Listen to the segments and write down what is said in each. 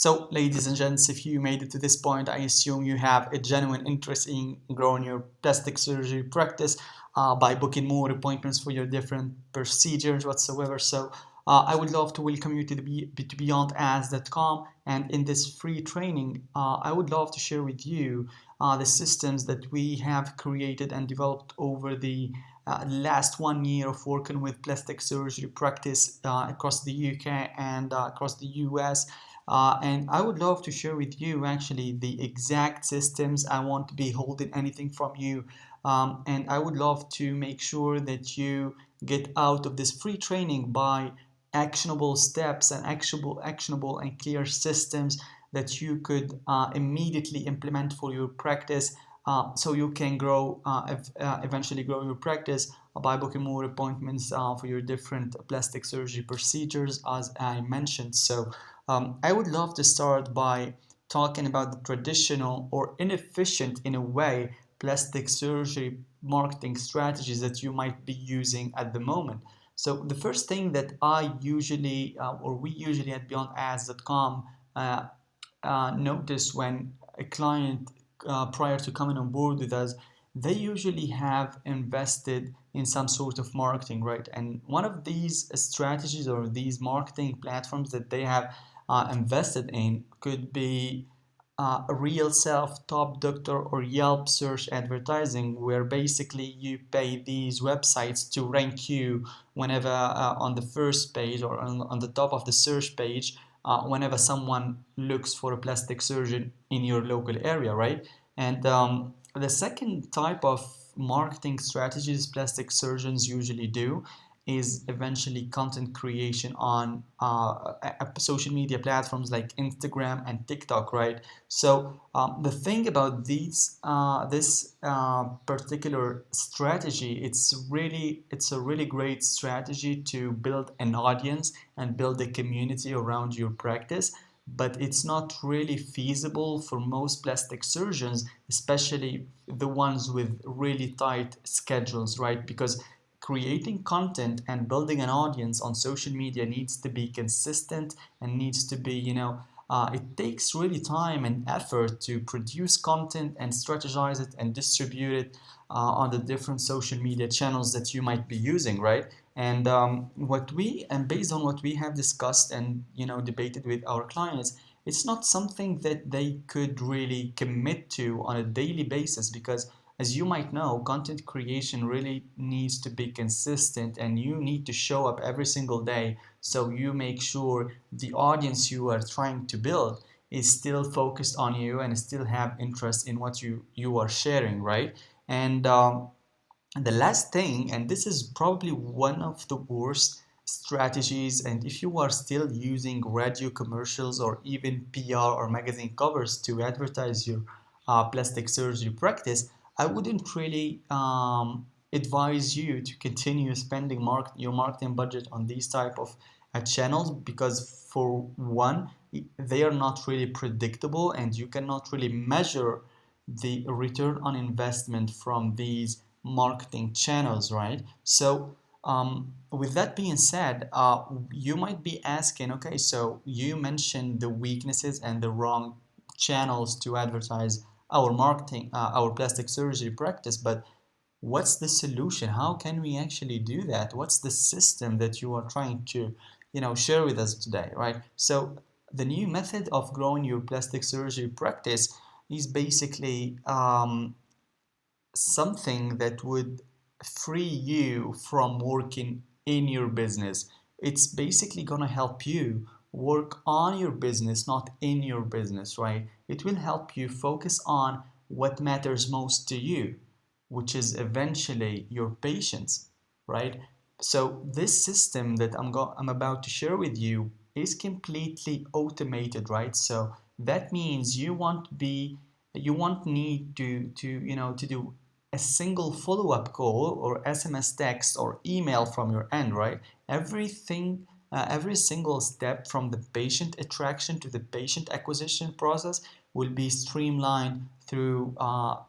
So, ladies and gents, if you made it to this point, I assume you have a genuine interest in growing your plastic surgery practice by booking more appointments for your different procedures whatsoever. So, I would love to welcome you to to BeyondAds.com. And in this free training, I would love to share with you the systems that we have created and developed over the last 1 year of working with plastic surgery practice across the UK and across the US. And I would love to share with you actually the exact systems. I want to be holding anything from you. And I would love to make sure that you get out of this free training by actionable steps and actionable and clear systems that you could immediately implement for your practice, so you can grow, eventually grow your practice by booking more appointments for your different plastic surgery procedures, as I mentioned. So I would love to start by talking about the traditional or inefficient, in a way, plastic surgery marketing strategies that you might be using at the moment. So the first thing that I usually, or we usually at BeyondAds.com notice when a client, prior to coming on board with us, they usually have invested in some sort of marketing, right? And one of these strategies or these marketing platforms that they have invested in could be a real self, top doctor, or Yelp search advertising, where basically you pay these websites to rank you whenever on the first page or on the top of the search page, whenever someone looks for a plastic surgeon in your local area, right? And the second type of marketing strategies plastic surgeons usually do is eventually content creation on social media platforms like Instagram and TikTok, right? So the thing about this particular strategy, it's a really great strategy to build an audience and build a community around your practice. But it's not really feasible for most plastic surgeons, especially the ones with really tight schedules, right? Because creating content and building an audience on social media needs to be consistent and needs to be, it takes really time and effort to produce content and strategize it and distribute it on the different social media channels that you might be using, right? And based on what we have discussed and debated with our clients, it's not something that they could really commit to on a daily basis, because as you might know, content creation really needs to be consistent and you need to show up every single day, so you make sure the audience you are trying to build is still focused on you and still have interest in what you are sharing, right? And the last thing, and this is probably one of the worst strategies, and if you are still using radio commercials or even PR or magazine covers to advertise your plastic surgery practice, I wouldn't really advise you to continue spending your marketing budget on these type of channels, because for one, they are not really predictable and you cannot really measure the return on investment from these marketing channels, right? So with that being said, you might be asking, okay, so you mentioned the weaknesses and the wrong channels to advertise our plastic surgery practice, but what's the solution? How can we actually do that? What's the system that you are trying to, share with us today, right? So the new method of growing your plastic surgery practice is basically something that would free you from working in your business. It's basically going to help you work on your business, not in your business, right? It will help you focus on what matters most to you, which is eventually your patients, right? So this system that I'm about to share with you is completely automated, right? So that means you won't need to do a single follow-up call or SMS text or email from your end, right? Every single step from the patient attraction to the patient acquisition process will be streamlined through the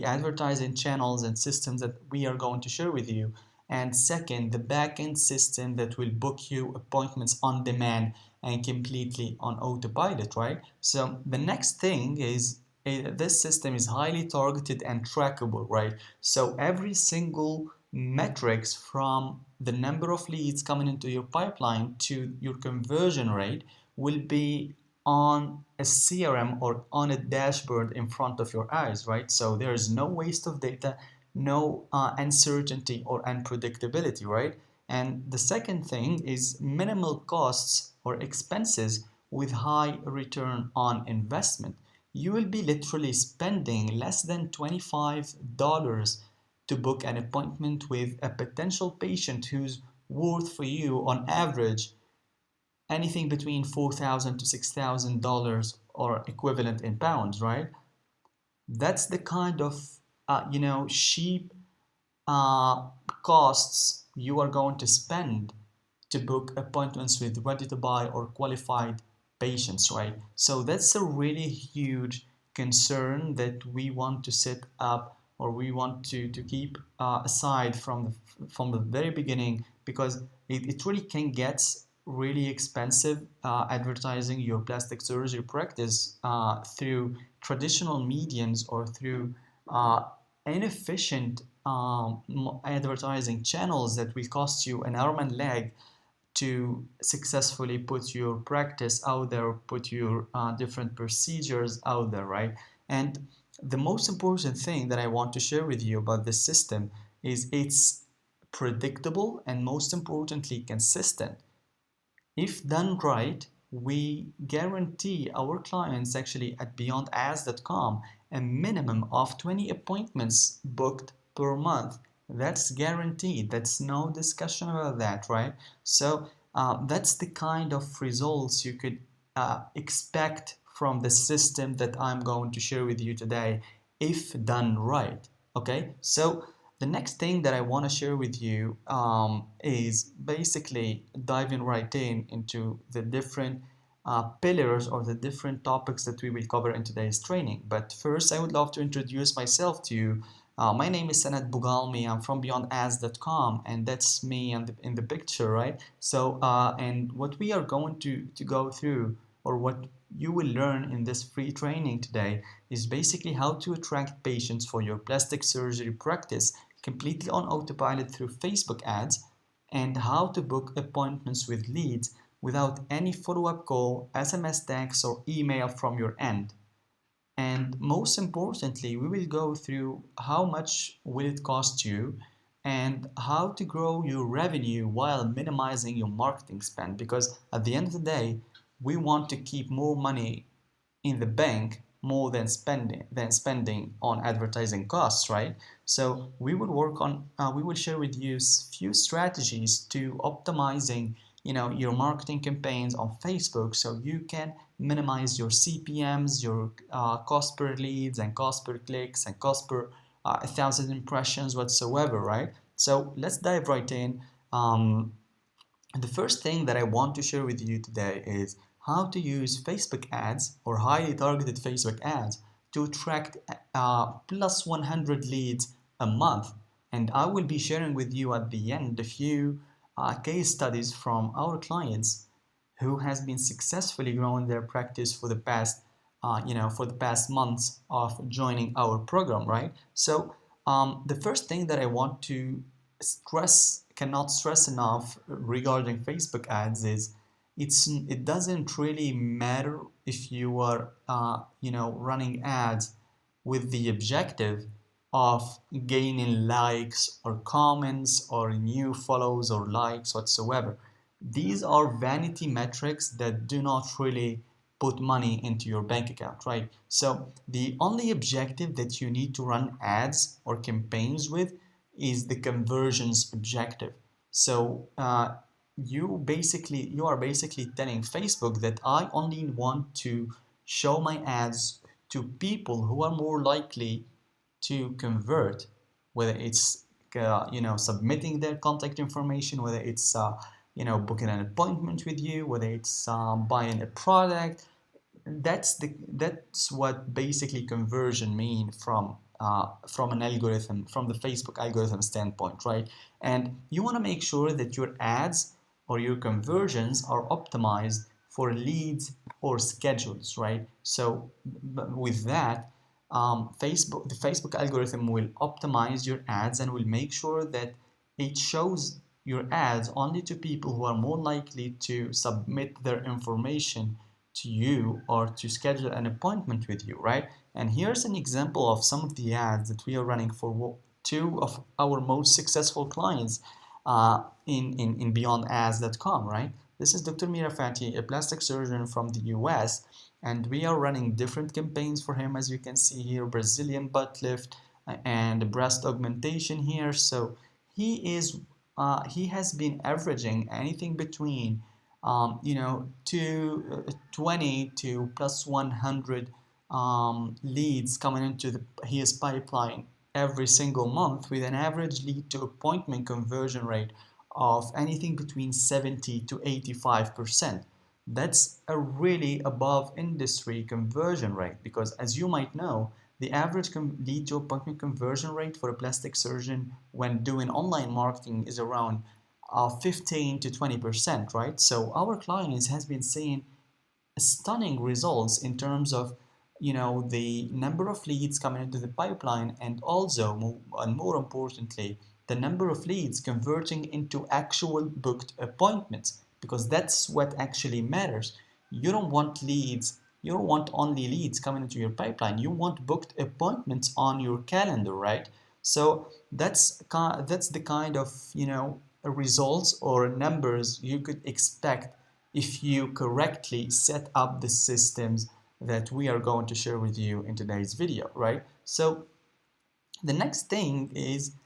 advertising channels and systems that we are going to share with you. and second, the backend system that will book you appointments on demand and completely on autopilot, right? So the next thing is this system is highly targeted and trackable, right? So every single metrics from the number of leads coming into your pipeline to your conversion rate will be on a CRM or on a dashboard in front of your eyes, right? So there is no waste of data, no uncertainty or unpredictability, right? And the second thing is minimal costs or expenses with high return on investment. You will be literally spending less than $25 to book an appointment with a potential patient who's worth for you on average anything between $4,000 to $6,000 or equivalent in pounds, right? That's the kind of cheap uh, costs you are going to spend to book appointments with ready to buy or qualified patients, right? So that's a really huge concern that we want to set up or we want to keep aside from the very beginning, because it really can get really expensive advertising your plastic surgery practice through traditional mediums or through inefficient advertising channels that will cost you an arm and leg to successfully put your practice out there, put your different procedures out there, right? And the most important thing that I want to share with you about this system is it's predictable and most importantly consistent. If done right, we guarantee our clients actually at BeyondAds.com a minimum of 20 appointments booked per month. That's guaranteed. That's no discussion about that, right? So that's the kind of results you could expect from the system that I'm going to share with you today if done right. Okay, so the next thing that I want to share with you is basically diving right into the different pillars or the different topics that we will cover in today's training. But first, I would love to introduce myself to you. My name is Sanad Bugalmi. I'm from BeyondAds.com, and that's me in the picture, right? So, and what we are going to go through, or what you will learn in this free training today, is basically how to attract patients for your plastic surgery practice completely on autopilot through Facebook ads, and how to book appointments with leads without any follow-up call, SMS text, or email from your end. And most importantly, we will go through how much will it cost you and how to grow your revenue while minimizing your marketing spend, because at the end of the day, we want to keep more money in the bank more than spending on advertising costs, right? So we will share with you few strategies to optimizing your marketing campaigns on Facebook, so you can minimize your CPMs, your cost per leads and cost per clicks and cost per 1,000 impressions whatsoever, right? So let's dive right in. The first thing that I want to share with you today is how to use Facebook ads or highly targeted Facebook ads to attract plus 100 leads a month. And I will be sharing with you at the end a few case studies from our clients who has been successfully growing their practice for the past months of joining our program, right? So the first thing that I want to cannot stress enough regarding Facebook ads is it doesn't really matter if you are running ads with the objective of gaining likes or comments or new follows or likes whatsoever. These are vanity metrics that do not really put money into your bank account, right? So the only objective that you need to run ads or campaigns with is the conversions objective. So you are basically telling Facebook that I only want to show my ads to people who are more likely to convert, whether it's submitting their contact information, whether it's booking an appointment with you, whether it's buying a product. That's what basically conversion mean from from an algorithm, from the Facebook algorithm standpoint, right? And you want to make sure that your ads or your conversions are optimized for leads or schedules, right? So with that, the Facebook algorithm will optimize your ads and will make sure that it shows your ads only to people who are more likely to submit their information to you or to schedule an appointment with you, right? And here's an example of some of the ads that we are running for two of our most successful clients in BeyondAds.com, right? This is Dr. Mira Fati, a plastic surgeon from the US, and we are running different campaigns for him, as you can see here, Brazilian butt lift and breast augmentation here. So he has been averaging anything between to 20 to plus 100 leads coming into his pipeline every single month, with an average lead to appointment conversion rate of anything between 70 to 85%. That's a really above industry conversion rate, because as you might know, the average lead to appointment conversion rate for a plastic surgeon when doing online marketing is around 15 to 20%, right? So our clients has been seeing stunning results in terms of the number of leads coming into the pipeline, and also and more importantly, the number of leads converting into actual booked appointments, because that's what actually matters. You don't want leads, you don't want only leads coming into your pipeline, you want booked appointments on your calendar, right? So that's the kind of results or numbers you could expect if you correctly set up the systems that we are going to share with you in today's video, right? So the next thing is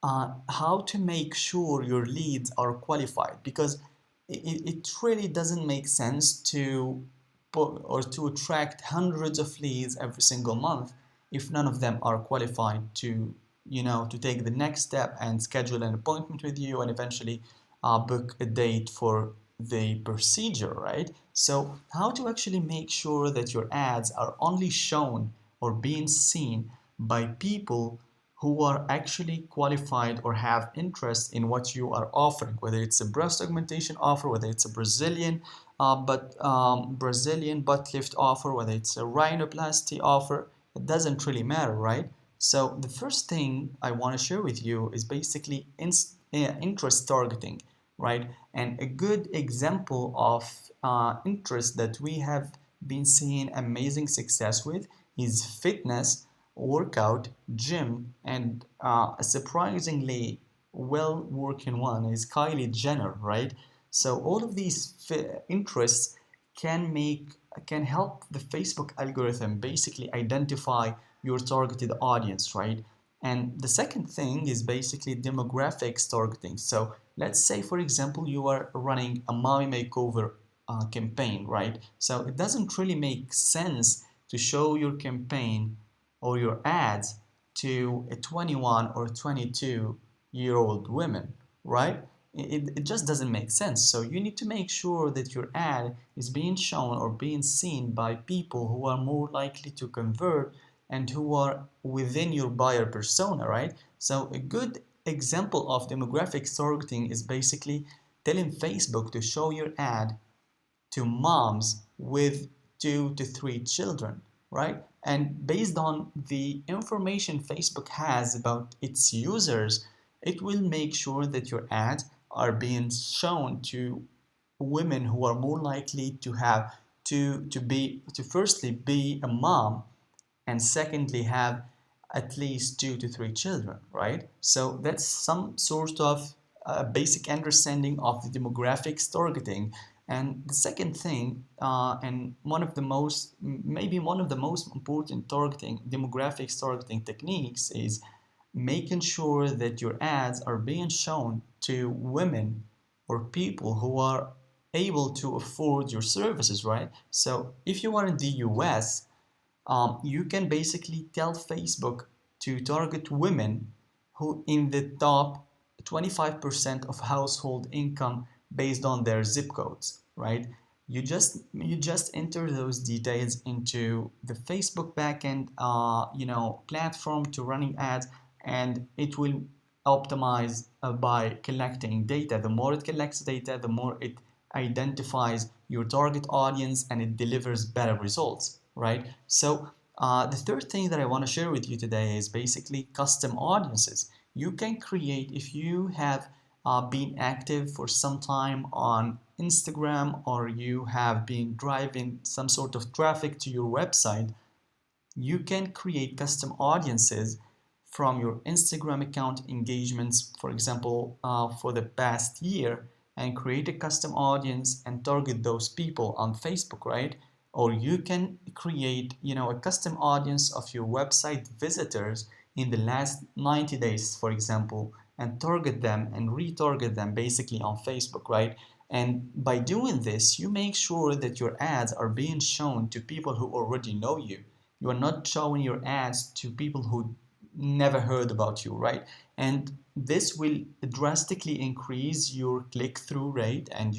how to make sure your leads are qualified, because it really doesn't make sense to put or to attract hundreds of leads every single month if none of them are qualified to to take the next step and schedule an appointment with you and eventually book a date for the procedure, right? So how to actually make sure that your ads are only shown or being seen by people who are actually qualified or have interest in what you are offering, whether it's a breast augmentation offer, whether it's a Brazilian butt lift offer, whether it's a rhinoplasty offer. It doesn't really matter, right? So the first thing I want to share with you is basically interest targeting, right? And a good example of interest that we have been seeing amazing success with is fitness, workout, gym, and a surprisingly well working one is Kylie Jenner, right? So all of these interests can help the Facebook algorithm basically identify your targeted audience, right? And the second thing is basically demographics targeting. So let's say, for example, you are running a mommy makeover campaign, right? So it doesn't really make sense to show your campaign or your ads to a 21 or 22-year-old women, right? It just doesn't make sense. So you need to make sure that your ad is being shown or being seen by people who are more likely to convert and who are within your buyer persona, right? So a good example of demographics targeting is basically telling Facebook to show your ad to moms with 2 to 3 children, right? And based on the information Facebook has about its users, it will make sure that your ads are being shown to women who are more likely to have to firstly be a mom, and secondly have at least 2 to 3 children, right? So that's some sort of basic understanding of the demographics targeting. And the second thing, and maybe one of the most important demographics targeting techniques, is making sure that your ads are being shown to women or people who are able to afford your services, right? So if you are in the US, you can basically tell Facebook to target women who in the top 25% of household income based on their zip codes, right? You just enter those details into the Facebook backend platform to running ads, and it will optimize by collecting data. The more it collects data, the more it identifies your target audience, and it delivers better results, right? So the third thing that I want to share with you today is basically custom audiences. You can create, if you have been active for some time on Instagram, or you have been driving some sort of traffic to your website, you can create custom audiences from your Instagram account engagements, for example, for the past year, and create a custom audience and target those people on Facebook, right? Or you can create, a custom audience of your website visitors in the last 90 days, for example, and target them and retarget them basically on Facebook, right? And by doing this, you make sure that your ads are being shown to people who already know you. You are not showing your ads to people who never heard about you, right? And this will drastically increase your click-through rate and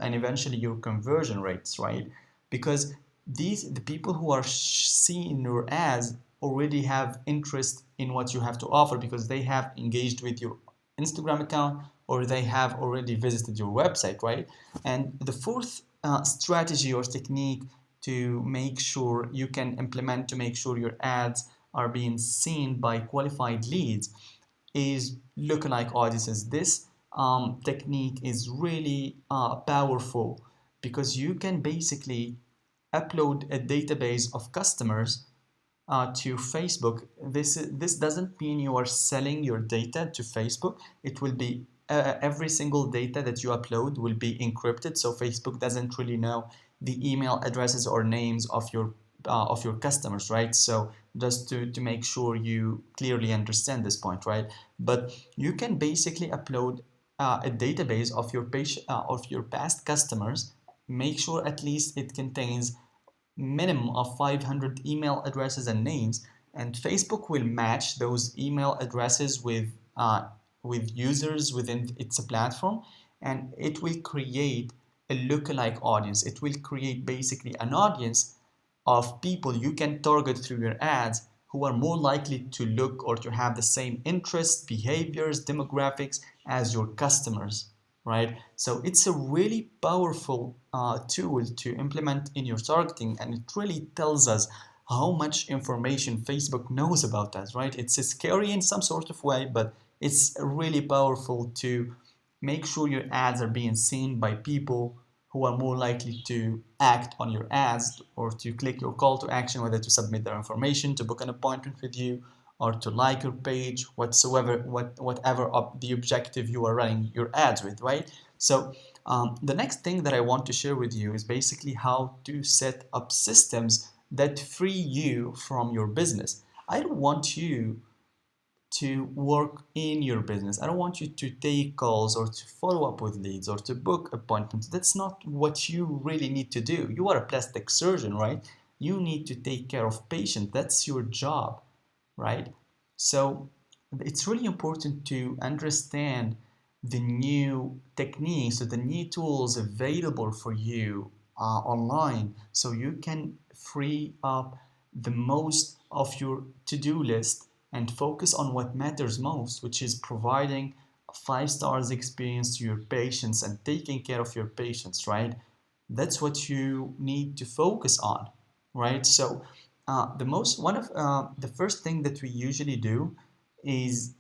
eventually your conversion rates, right? Because the people who are seeing your ads already have interest in what you have to offer, because they have engaged with your Instagram account, or they have already visited your website, right? And the fourth strategy or technique to make sure you can implement to make sure your ads are being seen by qualified leads is lookalike audiences. This technique is really powerful, because you can basically upload a database of customers to Facebook. This doesn't mean you are selling your data to Facebook. It will be every single data that you upload will be encrypted, so Facebook doesn't really know the email addresses or names of your customers, right? So just to make sure you clearly understand this point, right? But you can basically upload a database of your past customers. Make sure at least it contains minimum of 500 email addresses and names, and Facebook will match those email addresses with users within its platform, and it will create a lookalike audience. It will create basically an audience of people you can target through your ads, who are more likely to look or to have the same interests, behaviors, demographics as your customers, right? So it's a really powerful tool to implement in your targeting, and it really tells us how much information Facebook knows about us, right? It's scary in some sort of way, but it's really powerful to make sure your ads are being seen by people who are more likely to act on your ads, or to click your call to action, whether to submit their information, to book an appointment with you, or to like your page, whatever the objective you are running your ads with, right? So the next thing that I want to share with you is basically how to set up systems that free you from your business. I don't want you to work in your business. I don't want you to take calls, or to follow up with leads, or to book appointments. That's not what you really need to do. You are a plastic surgeon, right? You need to take care of patients. That's your job, right? So it's really important to understand the new techniques or the new tools available for you online, so you can free up the most of your to-do list and focus on what matters most, which is providing a 5 stars experience to your patients and taking care of your patients, right? That's what you need to focus on, right? So the first thing that we usually do is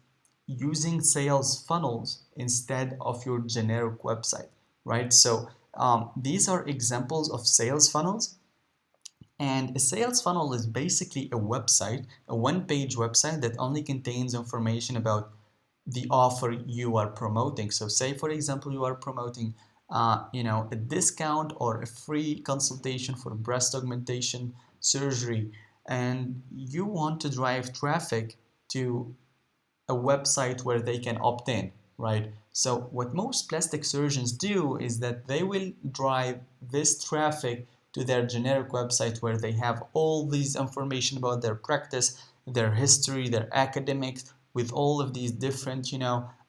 using sales funnels instead of your generic website, right? So these are examples of sales funnels. And a sales funnel is basically a one-page website that only contains information about the offer you are promoting. So say, for example, you are promoting a discount or a free consultation for breast augmentation surgery, and you want to drive traffic to a website where they can opt in, right? So what most plastic surgeons do is that they will drive this traffic to their generic website, where they have all these information about their practice, their history, their academics, with all of these different,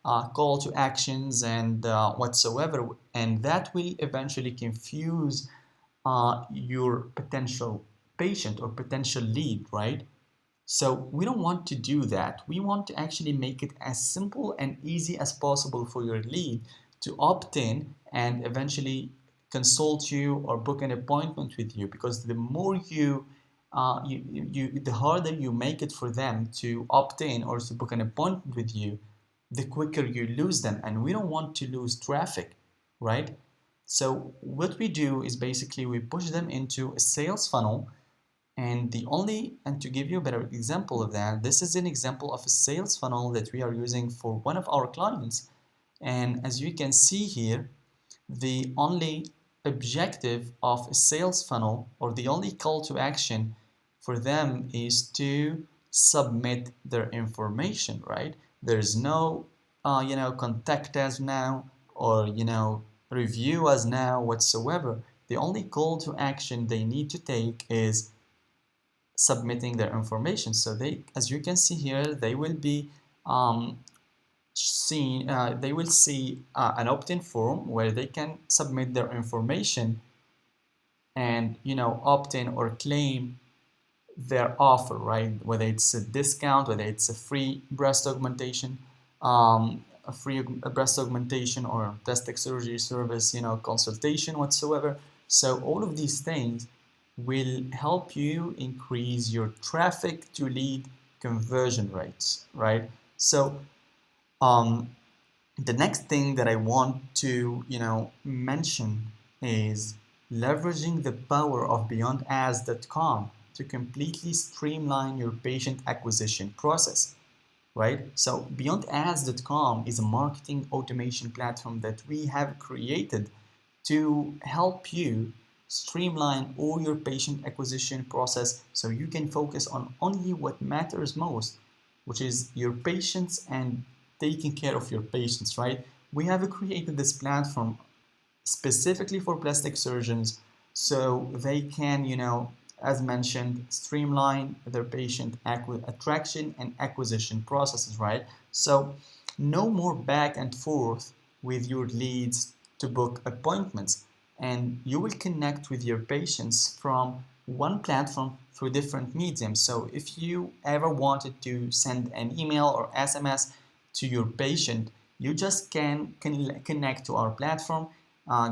call to actions and whatsoever, and that will eventually confuse your potential patient or potential lead, right? So we don't want to do that. We want to actually make it as simple and easy as possible for your lead to opt in and eventually consult you or book an appointment with you. Because the more the harder you make it for them to opt in or to book an appointment with you, the quicker you lose them. And we don't want to lose traffic, right? So what we do is basically we push them into a sales funnel, and to give you a better example of that, this is an example of a sales funnel that we are using for one of our clients. And as you can see here, the only objective of a sales funnel, or the only call to action for them, is to submit their information, right? There's no contact us now, or review us now whatsoever. The only call to action they need to take is submitting their information. So they, as you can see here, they will be they will see an opt-in form where they can submit their information and opt in or claim their offer, right? Whether it's a discount, whether it's a free breast augmentation, a free breast augmentation or plastic surgery service, consultation whatsoever. So all of these things will help you increase your traffic to lead conversion rates, right? So um, the next thing that I want to mention is leveraging the power of BeyondAds.com to completely streamline your patient acquisition process, right? So BeyondAds.com is a marketing automation platform that we have created to help you streamline all your patient acquisition process so you can focus on only what matters most, which is your patients and taking care of your patients, right? We have created this platform specifically for plastic surgeons so they can, as mentioned, streamline their patient attraction and acquisition processes, right? So no more back and forth with your leads to book appointments, and you will connect with your patients from one platform through different mediums. So if you ever wanted to send an email or SMS to your patient, you just can connect to our platform,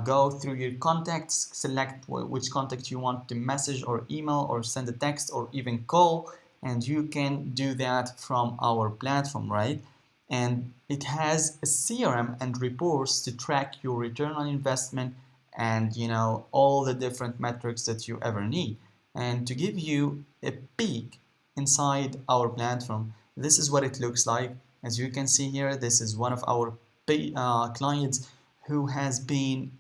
go through your contacts, select which contact you want to message or email or send a text or even call, and you can do that from our platform, right? And it has a CRM and reports to track your return on investment and all the different metrics that you ever need. And to give you a peek inside our platform, this is what it looks like. As you can see here, this is one of our clients who has been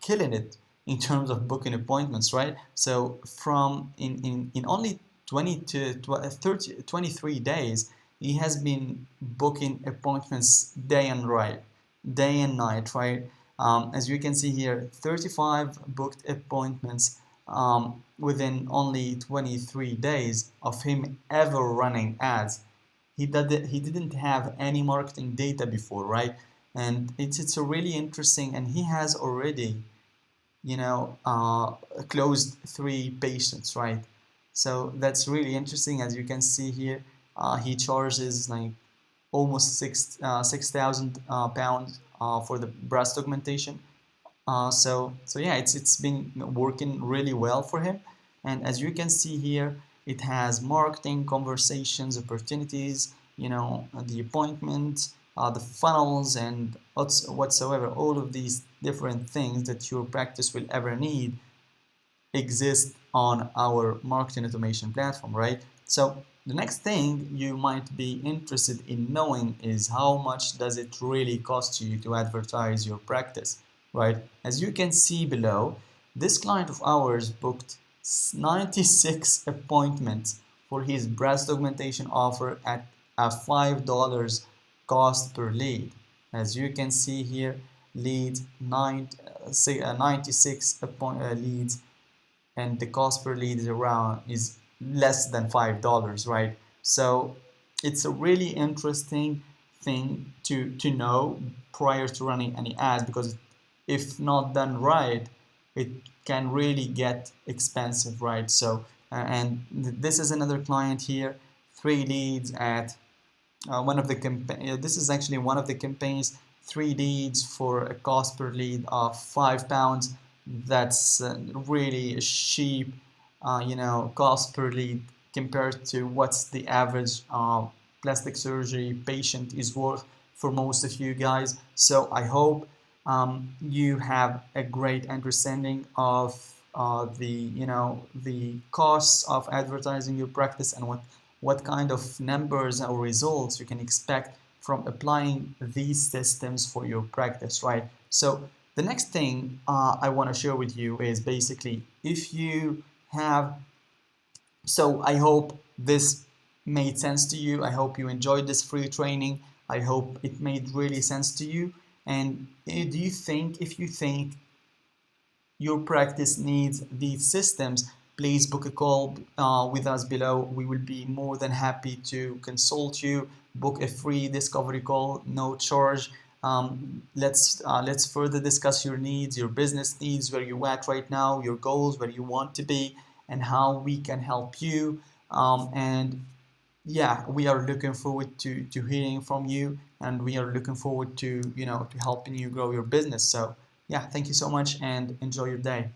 killing it in terms of booking appointments, right? So from in only 20 to 30, 23 days, he has been booking appointments day and night, right? As you can see here, 35 booked appointments within only 23 days of him ever running ads. He didn't have any marketing data before, right? And it's a really interesting, and he has already closed 3 patients, right? So that's really interesting. As you can see here, he charges like almost 6,000 pounds for the breast augmentation. So yeah, it's been working really well for him. And as you can see here, it has marketing, conversations, opportunities, the appointment, the funnels, and whatsoever. All of these different things that your practice will ever need exist on our marketing automation platform, right? So the next thing you might be interested in knowing is how much does it really cost you to advertise your practice, right? As you can see below, this client of ours booked 96 appointments for his breast augmentation offer at a $5 cost per lead. As you can see here, leads 96 leads, and the cost per lead is less than $5, right? So it's a really interesting thing to know prior to running any ads, because if not done right, it can really get expensive, right? So and this is another client here, 3 leads at one of the campaign. This is actually one of the campaigns. 3 leads for a cost per lead of £5. That's really a cheap, cost per lead compared to what's the average plastic surgery patient is worth for most of you guys. So I hope you have a great understanding of the costs of advertising your practice, and what kind of numbers or results you can expect from applying these systems for your practice, right? So the next thing I want to share with you is basically, if you have, so I hope this made sense to you. I hope you enjoyed this free training. I hope it made really sense to you. And do you think, if you think your practice needs these systems, please book a call with us below. We will be more than happy to consult you. Book a free discovery call, no charge. Let's further discuss your needs, your business needs, where you at right now, your goals, where you want to be, and how we can help you. And yeah, we are looking forward to hearing from you, and we are looking forward to to helping you grow your business. So yeah, thank you so much and enjoy your day.